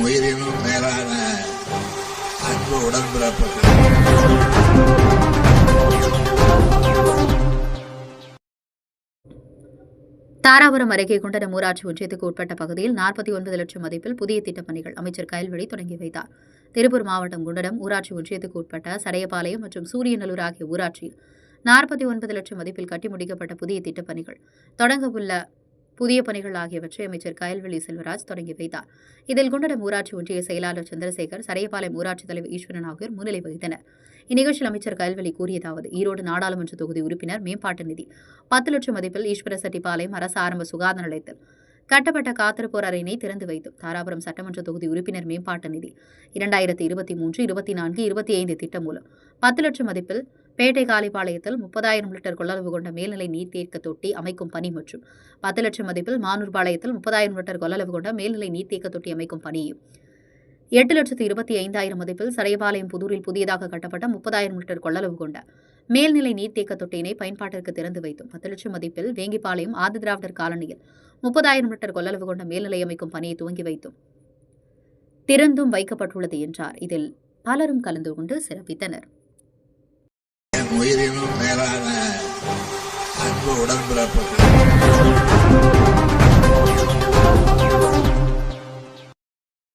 உயிரினும் மேலான அன்பு உடன்பிறப்புகள். தாராபுரம் அருகே குண்டடம் ஊராட்சி ஒன்றியத்துக்கு உட்பட்ட பகுதியில் 49 லட்சம் மதிப்பில் புதிய திட்டப் பணிகள் அமைச்சர் கயல்விழி தொடங்கி வைத்தார். திருப்பூர் மாவட்டம் குண்டடம் ஊராட்சி ஒன்றியத்துக்கு உட்பட்ட சடையபாளையம் மற்றும் சூரியநல்லூர் ஆகிய ஊராட்சியில் 49 லட்சம் மதிப்பில் கட்டி முடிக்கப்பட்ட புதிய திட்டப் பணிகள், தொடங்க உள்ள புதிய பணிகள் ஆகியவற்றை அமைச்சர் கயல்விழி செல்வராஜ் தொடங்கி வைத்தார். இதில் குண்டடம் ஊராட்சி ஒன்றிய செயலாளர் சந்திரசேகர், சடையபாளையம் ஊராட்சி தலைவர் ஈஸ்வரன் ஆகியோர் முன்னிலை வகித்தனர். இந்நிகழ்ச்சியில் அமைச்சர் கயல்விழி கூறியதாவது: ஈரோடு நாடாளுமன்ற தொகுதி உறுப்பினர் மேம்பாட்டு நிதி 10 லட்சம் மதிப்பில் ஈஸ்வரசெட்டிப்பாளையம் அரசு ஆரம்ப சுகாதார நிலையத்தில் கட்டப்பட்ட காத்திருப்போர் அறையினை திறந்து வைத்தும், தாராபுரம் சட்டமன்ற தொகுதி உறுப்பினர் மேம்பாட்டு நிதி 2023, 24, 25 திட்டம் மூலம் 10 லட்சம் மதிப்பில் பேட்டை காலிப்பாளையத்தில் 30,000 லிட்டர் கொள்ளளவு கொண்ட மேல்நிலை நீர்த்தேக்க தொட்டி அமைக்கும் பணி மற்றும் 10 லட்சம் மதிப்பில் மானூர்பாளையத்தில் 30,000 லிட்டர் கொள்ளளவு கொண்ட மேல்நிலை நீர்த்தேக்க தொட்டி அமைக்கும் பணியும், 8,25,000 மதிப்பில் சடையபாளையம் புதூரில் புதியதாக கட்டப்பட்ட 30,000 லிட்டர் கொள்ளளவு கொண்ட மேல்நிலை நீர்த்தேக்க தொட்டியினை பயன்பாட்டிற்கு திறந்து வைத்தும், 10 லட்சம் மதிப்பில் வேங்கிப்பாளையம் ஆதிதிராவிடர் காலனியில் 30,000 லிட்டர் கொள்ளளவு கொண்ட மேல்நிலை அமைக்கும் பணியை துவங்கி வைத்தும் திறந்தும் வைக்கப்பட்டுள்ளது என்றார். இதில் பலரும் கலந்து கொண்டு சிறப்பித்தனர். உயிரினும் மேலான அன்பு உடன்பிறப்புகள்.